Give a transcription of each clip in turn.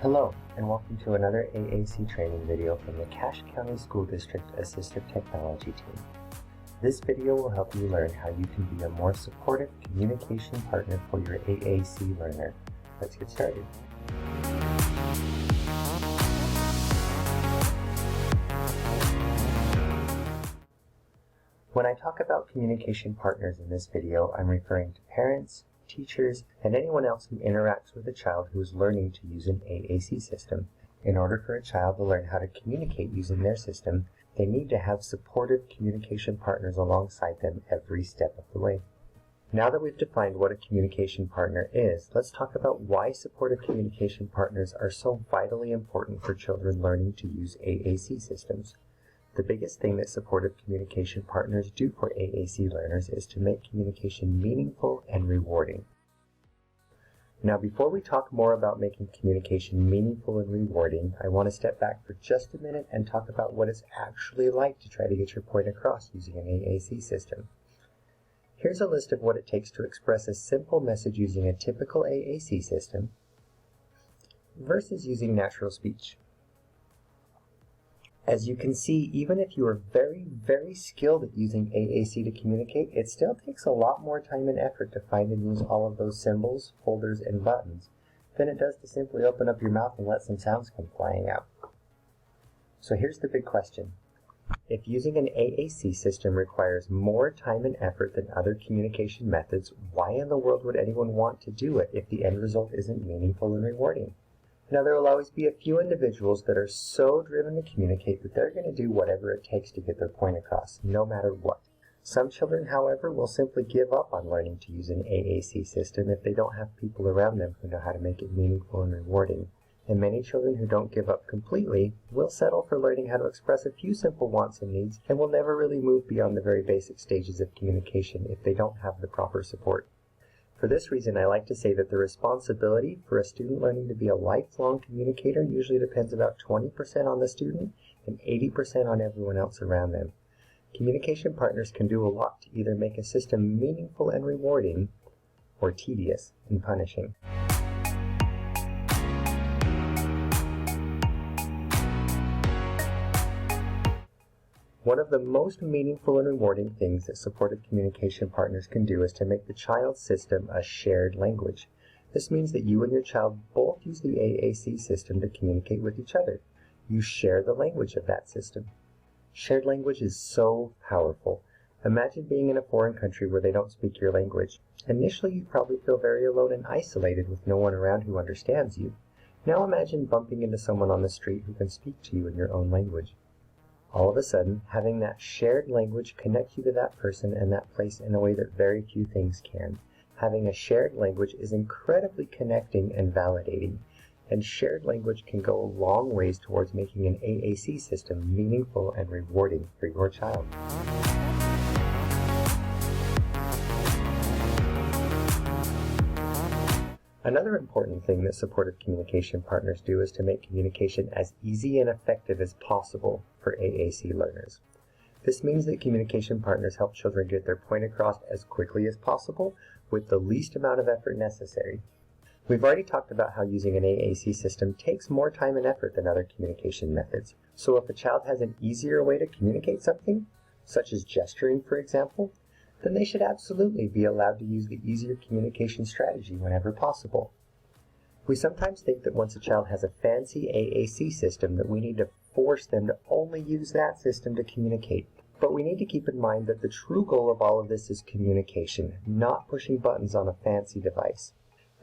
Hello, and welcome to another AAC training video from the Cache County School District Assistive Technology team. This video will help you learn how you can be a more supportive communication partner for your AAC learner. Let's get started. When I talk about communication partners in this video, I'm referring to parents, teachers, and anyone else who interacts with a child who is learning to use an AAC system. In order for a child to learn how to communicate using their system, they need to have supportive communication partners alongside them every step of the way. Now that we've defined what a communication partner is, let's talk about why supportive communication partners are so vitally important for children learning to use AAC systems. The biggest thing that supportive communication partners do for AAC learners is to make communication meaningful and rewarding. Now, before we talk more about making communication meaningful and rewarding, I want to step back for just a minute and talk about what it's actually like to try to get your point across using an AAC system. Here's a list of what it takes to express a simple message using a typical AAC system versus using natural speech. As you can see, even if you are very skilled at using AAC to communicate, it still takes a lot more time and effort to find and use all of those symbols, folders, and buttons than it does to simply open up your mouth and let some sounds come flying out. So here's the big question. If using an AAC system requires more time and effort than other communication methods, why in the world would anyone want to do it if the end result isn't meaningful and rewarding? Now, there will always be a few individuals that are so driven to communicate that they're going to do whatever it takes to get their point across, no matter what. Some children, however, will simply give up on learning to use an AAC system if they don't have people around them who know how to make it meaningful and rewarding. And many children who don't give up completely will settle for learning how to express a few simple wants and needs and will never really move beyond the very basic stages of communication if they don't have the proper support. For this reason, I like to say that the responsibility for a student learning to be a lifelong communicator usually depends about 20% on the student and 80% on everyone else around them. Communication partners can do a lot to either make a system meaningful and rewarding or tedious and punishing. One of the most meaningful and rewarding things that supportive communication partners can do is to make the child's system a shared language. This means that you and your child both use the AAC system to communicate with each other. You share the language of that system. Shared language is so powerful. Imagine being in a foreign country where they don't speak your language. Initially, you probably feel very alone and isolated with no one around who understands you. Now imagine bumping into someone on the street who can speak to you in your own language. All of a sudden, having that shared language connects you to that person and that place in a way that very few things can. Having a shared language is incredibly connecting and validating, and shared language can go a long ways towards making an AAC system meaningful and rewarding for your child. Another important thing that supportive communication partners do is to make communication as easy and effective as possible for AAC learners. This means that communication partners help children get their point across as quickly as possible with the least amount of effort necessary. We've already talked about how using an AAC system takes more time and effort than other communication methods. So if a child has an easier way to communicate something, such as gesturing for example, then they should absolutely be allowed to use the easier communication strategy whenever possible. We sometimes think that once a child has a fancy AAC system that we need to force them to only use that system to communicate. But we need to keep in mind that the true goal of all of this is communication, not pushing buttons on a fancy device.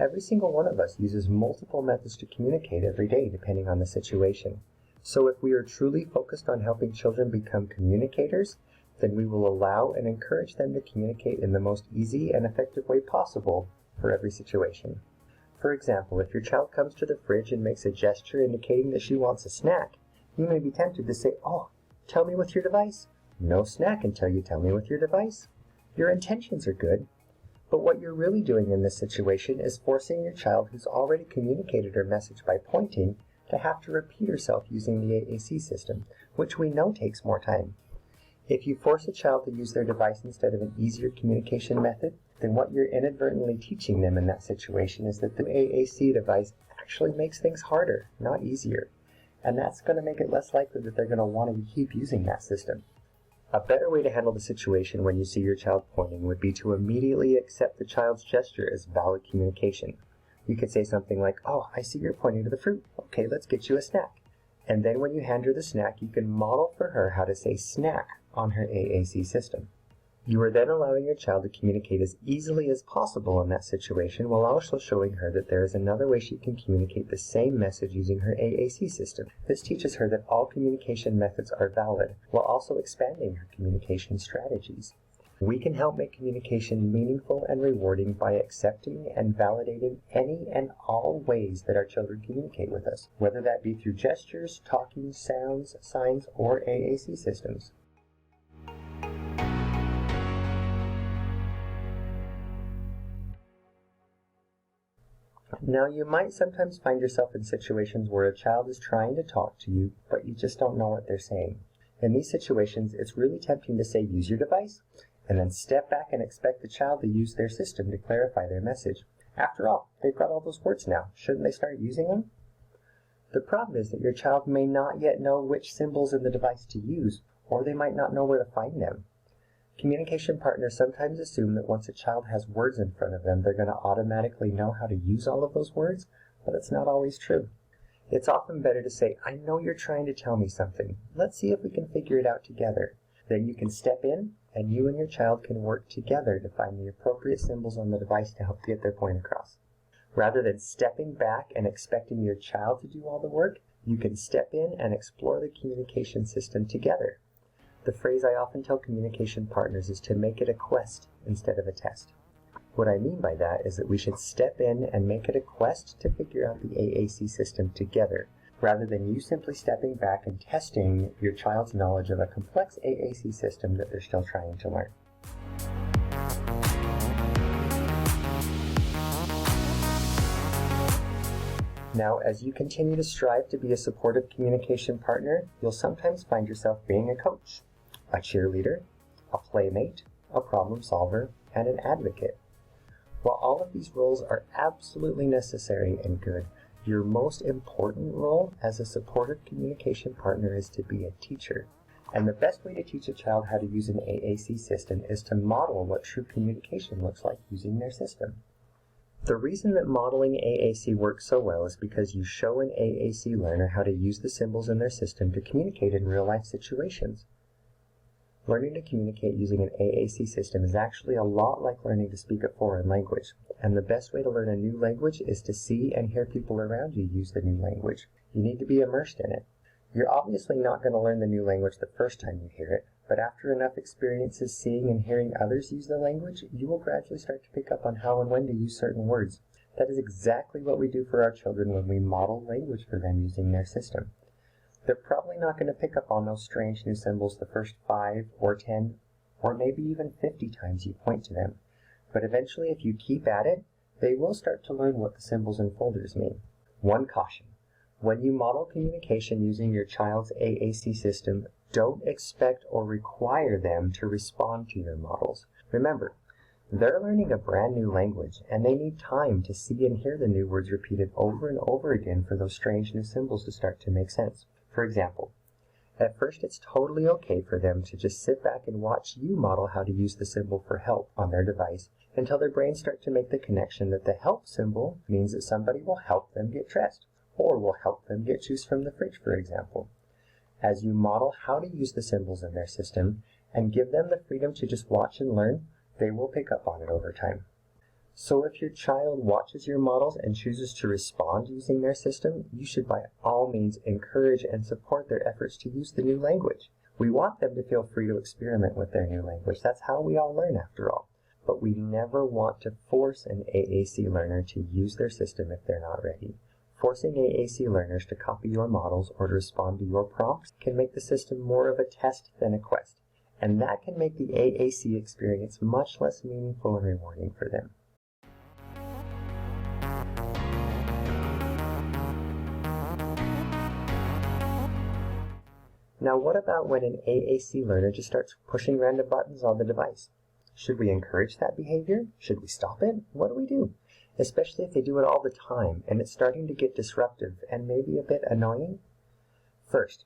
Every single one of us uses multiple methods to communicate every day depending on the situation. So if we are truly focused on helping children become communicators, then we will allow and encourage them to communicate in the most easy and effective way possible for every situation. For example, if your child comes to the fridge and makes a gesture indicating that she wants a snack, you may be tempted to say, "Oh, tell me with your device." No snack until you tell me with your device. Your intentions are good, but what you're really doing in this situation is forcing your child who's already communicated her message by pointing to have to repeat herself using the AAC system, which we know takes more time. If you force a child to use their device instead of an easier communication method, then what you're inadvertently teaching them in that situation is that the AAC device actually makes things harder, not easier. And that's going to make it less likely that they're going to want to keep using that system. A better way to handle the situation when you see your child pointing would be to immediately accept the child's gesture as valid communication. You could say something like, "Oh, I see you're pointing to the fruit. Okay, let's get you a snack." And then when you hand her the snack, you can model for her how to say snack on her AAC system. You are then allowing your child to communicate as easily as possible in that situation, while also showing her that there is another way she can communicate the same message using her AAC system. This teaches her that all communication methods are valid, while also expanding her communication strategies. We can help make communication meaningful and rewarding by accepting and validating any and all ways that our children communicate with us, whether that be through gestures, talking, sounds, signs, or AAC systems. Now, you might sometimes find yourself in situations where a child is trying to talk to you, but you just don't know what they're saying. In these situations, it's really tempting to say, "Use your device," and then step back and expect the child to use their system to clarify their message. After all, they've got all those words now. Shouldn't they start using them? The problem is that your child may not yet know which symbols in the device to use, or they might not know where to find them. Communication partners sometimes assume that once a child has words in front of them, they're going to automatically know how to use all of those words, but it's not always true. It's often better to say, "I know you're trying to tell me something. Let's see if we can figure it out together." Then you can step in, and you and your child can work together to find the appropriate symbols on the device to help get their point across. Rather than stepping back and expecting your child to do all the work, you can step in and explore the communication system together. The phrase I often tell communication partners is to make it a quest instead of a test. What I mean by that is that we should step in and make it a quest to figure out the AAC system together, rather than you simply stepping back and testing your child's knowledge of a complex AAC system that they're still trying to learn. Now, as you continue to strive to be a supportive communication partner, you'll sometimes find yourself being a coach, a cheerleader, a playmate, a problem solver, and an advocate. While all of these roles are absolutely necessary and good, your most important role as a supportive communication partner is to be a teacher. And the best way to teach a child how to use an AAC system is to model what true communication looks like using their system. The reason that modeling AAC works so well is because you show an AAC learner how to use the symbols in their system to communicate in real-life situations. Learning to communicate using an AAC system is actually a lot like learning to speak a foreign language, and the best way to learn a new language is to see and hear people around you use the new language. You need to be immersed in it. You're obviously not going to learn the new language the first time you hear it, but after enough experiences seeing and hearing others use the language, you will gradually start to pick up on how and when to use certain words. That is exactly what we do for our children when we model language for them using their system. They're probably not going to pick up on those strange new symbols the first 5 or 10 or maybe even 50 times you point to them. But eventually, if you keep at it, they will start to learn what the symbols and folders mean. One caution: when you model communication using your child's AAC system, don't expect or require them to respond to your models. Remember, they're learning a brand new language, and they need time to see and hear the new words repeated over and over again for those strange new symbols to start to make sense. For example, at first it's totally okay for them to just sit back and watch you model how to use the symbol for help on their device until their brains start to make the connection that the help symbol means that somebody will help them get dressed, or will help them get juice from the fridge, for example. As you model how to use the symbols in their system and give them the freedom to just watch and learn, they will pick up on it over time. So if your child watches your models and chooses to respond using their system, you should by all means encourage and support their efforts to use the new language. We want them to feel free to experiment with their new language. That's how we all learn after all. But we never want to force an AAC learner to use their system if they're not ready. Forcing AAC learners to copy your models or to respond to your prompts can make the system more of a test than a quest. And that can make the AAC experience much less meaningful and rewarding for them. Now, what about when an AAC learner just starts pushing random buttons on the device? Should we encourage that behavior? Should we stop it? What do we do? especially if they do it all the time and it's starting to get disruptive and maybe a bit annoying? First,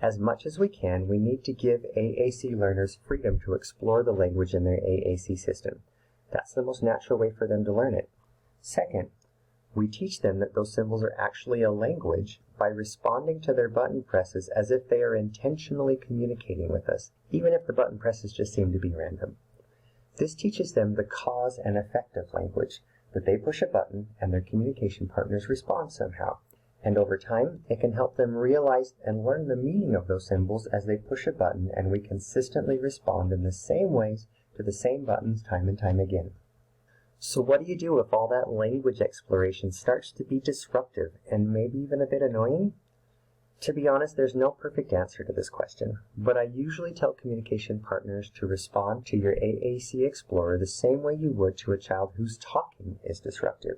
as much as we can, we need to give AAC learners freedom to explore the language in their AAC system. That's the most natural way for them to learn it. Second, we teach them that those symbols are actually a language by responding to their button presses as if they are intentionally communicating with us, even if the button presses just seem to be random. This teaches them the cause and effect of language, that they push a button and their communication partners respond somehow. And over time, it can help them realize and learn the meaning of those symbols as they push a button and we consistently respond in the same ways to the same buttons time and time again. So what do you do if all that language exploration starts to be disruptive and maybe even a bit annoying? To be honest, there's no perfect answer to this question, but I usually tell communication partners to respond to your AAC Explorer the same way you would to a child whose talking is disruptive.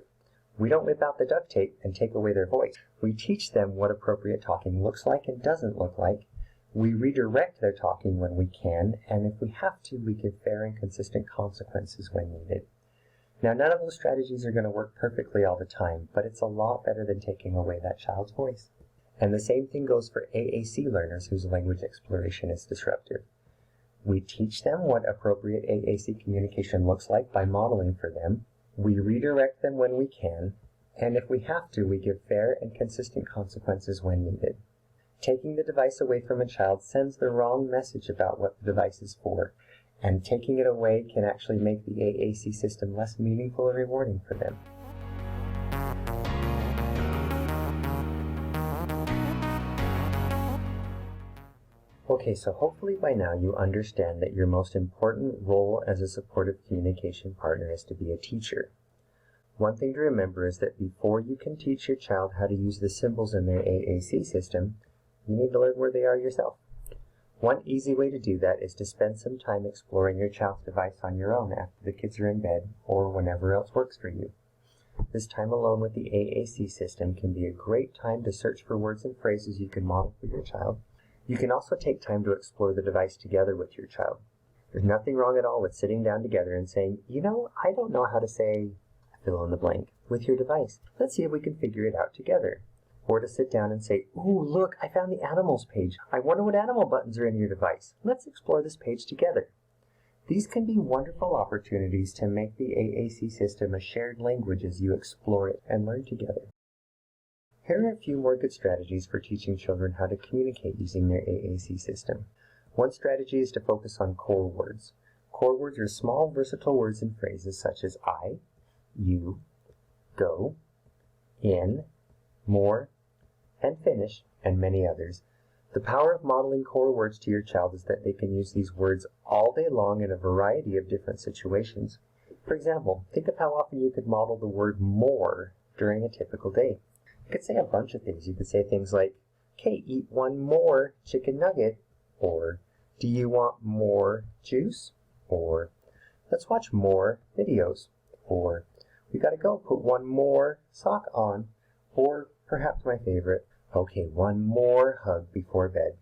We don't whip out the duct tape and take away their voice. We teach them what appropriate talking looks like and doesn't look like. We redirect their talking when we can, and if we have to, we give fair and consistent consequences when needed. Now, none of those strategies are going to work perfectly all the time, but it's a lot better than taking away that child's voice. And the same thing goes for AAC learners whose language exploration is disruptive. We teach them what appropriate AAC communication looks like by modeling for them. We redirect them when we can, and if we have to, we give fair and consistent consequences when needed. Taking the device away from a child sends the wrong message about what the device is for, and taking it away can actually make the AAC system less meaningful and rewarding for them. Okay, so hopefully by now you understand that your most important role as a supportive communication partner is to be a teacher. One thing to remember is that before you can teach your child how to use the symbols in their AAC system, you need to learn where they are yourself. One easy way to do that is to spend some time exploring your child's device on your own after the kids are in bed or whenever else works for you. This time alone with the AAC system can be a great time to search for words and phrases you can model for your child. You can also take time to explore the device together with your child. There's nothing wrong at all with sitting down together and saying, I don't know how to say fill in the blank with your device. Let's see if we can figure it out together. Or to sit down and say, ooh, look, I found the animals page. I wonder what animal buttons are in your device. Let's explore this page together. These can be wonderful opportunities to make the AAC system a shared language as you explore it and learn together. Here are a few more good strategies for teaching children how to communicate using their AAC system. One strategy is to focus on core words. Core words are small, versatile words and phrases such as I, you, go, in, more, and finish, and many others. The power of modeling core words to your child is that they can use these words all day long in a variety of different situations. For example, think of how often you could model the word more during a typical day. You could say a bunch of things. You could say things like, okay, eat one more chicken nugget, or do you want more juice, or let's watch more videos, or we gotta go, put one more sock on, or perhaps my favorite, okay, one more hug before bed.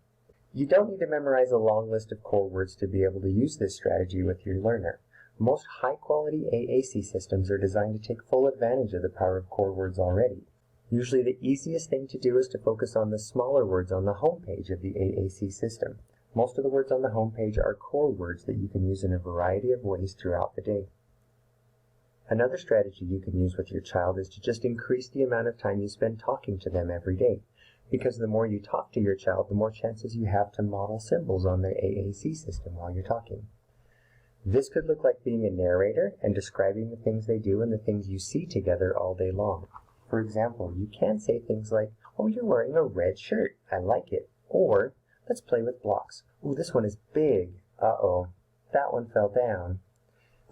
You don't need to memorize a long list of core words to be able to use this strategy with your learner. Most high-quality AAC systems are designed to take full advantage of the power of core words already. Usually the easiest thing to do is to focus on the smaller words on the home page of the AAC system. Most of the words on the home page are core words that you can use in a variety of ways throughout the day. Another strategy you can use with your child is to just increase the amount of time you spend talking to them every day, because the more you talk to your child, the more chances you have to model symbols on their AAC system while you're talking. This could look like being a narrator and describing the things they do and the things you see together all day long. For example, you can say things like, oh, you're wearing a red shirt. I like it. Or, let's play with blocks. Oh, this one is big. Uh-oh, that one fell down.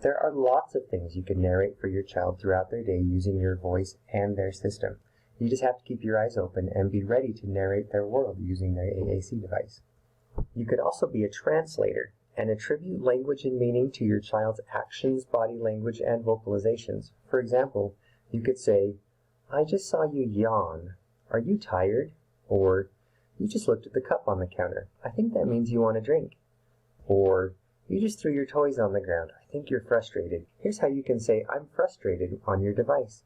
There are lots of things you can narrate for your child throughout their day using your voice and their system. You just have to keep your eyes open and be ready to narrate their world using their AAC device. You could also be a translator and attribute language and meaning to your child's actions, body language, and vocalizations. For example, you could say, I just saw you yawn. Are you tired? Or, you just looked at the cup on the counter. I think that means you want a drink. Or, you just threw your toys on the ground. I think you're frustrated. Here's how you can say, I'm frustrated on your device.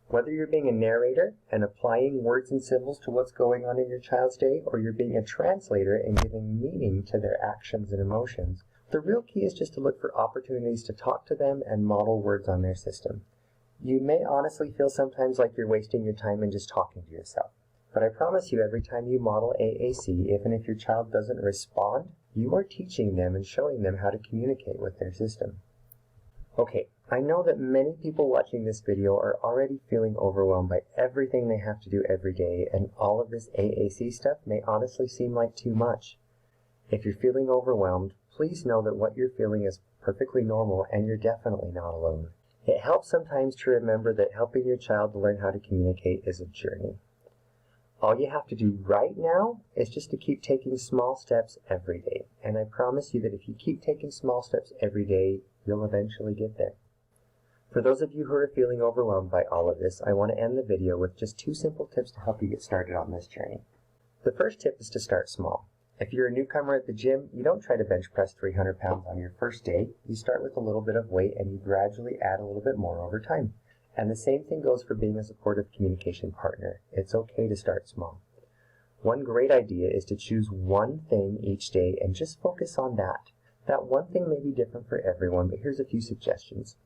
Whether you're being a narrator and applying words and symbols to what's going on in your child's day, or you're being a translator and giving meaning to their actions and emotions, the real key is just to look for opportunities to talk to them and model words on their system. You may honestly feel sometimes like you're wasting your time and just talking to yourself. But I promise you, every time you model AAC, even if your child doesn't respond, you are teaching them and showing them how to communicate with their system. Okay, I know that many people watching this video are already feeling overwhelmed by everything they have to do every day, and all of this AAC stuff may honestly seem like too much. If you're feeling overwhelmed, please know that what you're feeling is perfectly normal and you're definitely not alone. It helps sometimes to remember that helping your child to learn how to communicate is a journey. All you have to do right now is just to keep taking small steps every day. And I promise you that if you keep taking small steps every day, you'll eventually get there. For those of you who are feeling overwhelmed by all of this, I want to end the video with just 2 simple tips to help you get started on this journey. The first tip is to start small. If you're a newcomer at the gym, you don't try to bench press 300 pounds on your first day. You start with a little bit of weight and you gradually add a little bit more over time. And the same thing goes for being a supportive communication partner. It's okay to start small. One great idea is to choose one thing each day and just focus on that. That one thing may be different for everyone, but here's a few suggestions.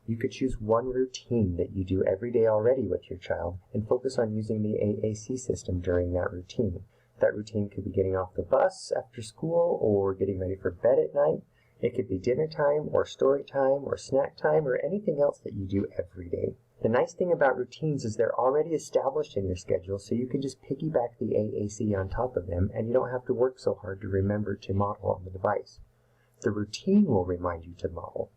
You could choose one routine that you do every day already with your child and focus on using the AAC system during that routine. That routine could be getting off the bus after school or getting ready for bed at night. It could be dinner time or story time or snack time or anything else that you do every day. The nice thing about routines is they're already established in your schedule, so you can just piggyback the AAC on top of them and you don't have to work so hard to remember to model on the device. The routine will remind you to model.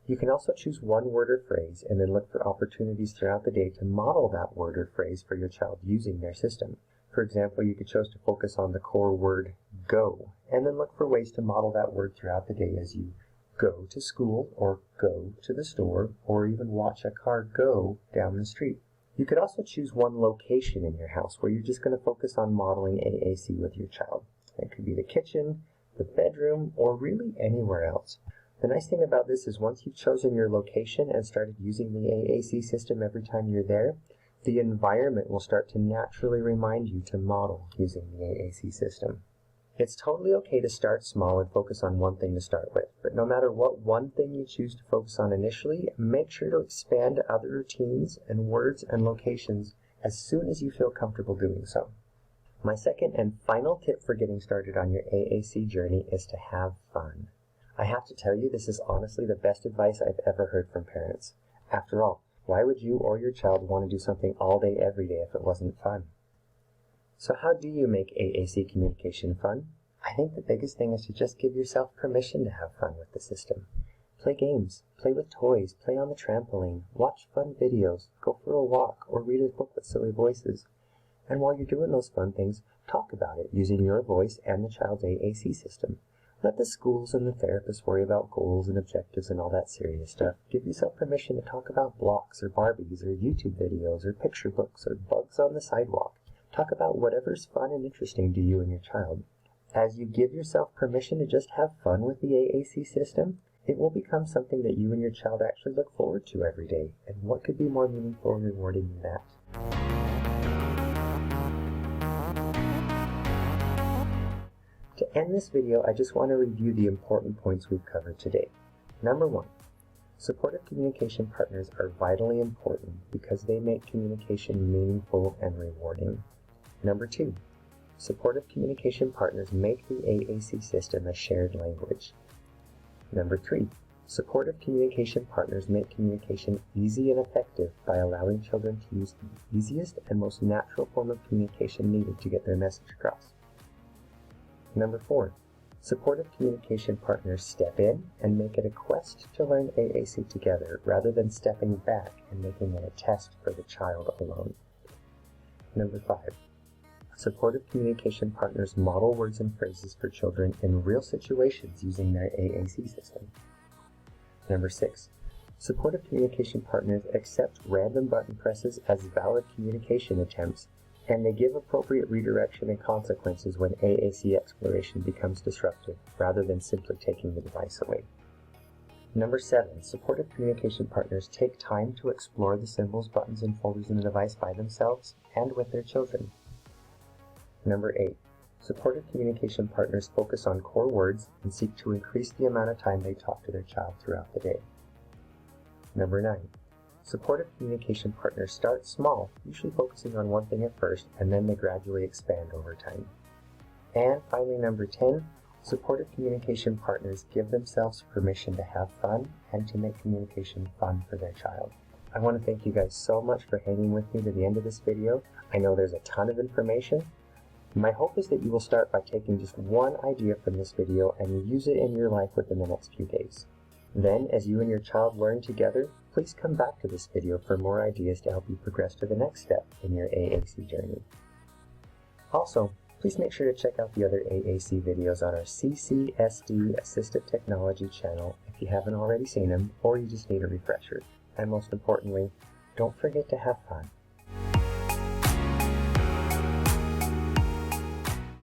You can also choose one word or phrase and then look for opportunities throughout the day to model that word or phrase for your child using their system. For example, you could choose to focus on the core word go and then look for ways to model that word throughout the day as you go to school or go to the store or even watch a car go down the street. You could also choose one location in your house where you're just going to focus on modeling AAC with your child. It could be the kitchen, the bedroom, or really anywhere else. The nice thing about this is once you've chosen your location and started using the AAC system every time you're there, the environment will start to naturally remind you to model using the AAC system. It's totally okay to start small and focus on one thing to start with, but no matter what one thing you choose to focus on initially, make sure to expand to other routines and words and locations as soon as you feel comfortable doing so. My second and final tip for getting started on your AAC journey is to have fun. I have to tell you, this is honestly the best advice I've ever heard from parents. After all, why would you or your child want to do something all day every day if it wasn't fun? So how do you make AAC communication fun? I think the biggest thing is to just give yourself permission to have fun with the system. Play games, play with toys, play on the trampoline, watch fun videos, go for a walk, or read a book with silly voices. And while you're doing those fun things, talk about it using your voice and the child's AAC system. Let the schools and the therapists worry about goals and objectives and all that serious stuff. Give yourself permission to talk about blocks or Barbies or YouTube videos or picture books or bugs on the sidewalk. Talk about whatever's fun and interesting to you and your child. As you give yourself permission to just have fun with the AAC system, it will become something that you and your child actually look forward to every day. And what could be more meaningful and rewarding than that? To end this video, I just want to review the important points we've covered today. Number 1, supportive communication partners are vitally important because they make communication meaningful and rewarding. Number 2, supportive communication partners make the AAC system a shared language. Number 3, supportive communication partners make communication easy and effective by allowing children to use the easiest and most natural form of communication needed to get their message across. Number 4, supportive communication partners step in and make it a quest to learn AAC together rather than stepping back and making it a test for the child alone. Number 5, supportive communication partners model words and phrases for children in real situations using their AAC system. Number 6, supportive communication partners accept random button presses as valid communication attempts, and they give appropriate redirection and consequences when AAC exploration becomes disruptive, rather than simply taking the device away. Number 7, supportive communication partners take time to explore the symbols, buttons, and folders in the device by themselves and with their children. Number 8, supportive communication partners focus on core words and seek to increase the amount of time they talk to their child throughout the day. Number 9, supportive communication partners start small, usually focusing on one thing at first, and then they gradually expand over time. And finally, number 10, supportive communication partners give themselves permission to have fun and to make communication fun for their child. I want to thank you guys so much for hanging with me to the end of this video. I know there's a ton of information. My hope is that you will start by taking just one idea from this video and use it in your life within the next few days. Then, as you and your child learn together, please come back to this video for more ideas to help you progress to the next step in your AAC journey. Also, please make sure to check out the other AAC videos on our CCSD Assistive Technology channel if you haven't already seen them or you just need a refresher. And most importantly, don't forget to have fun.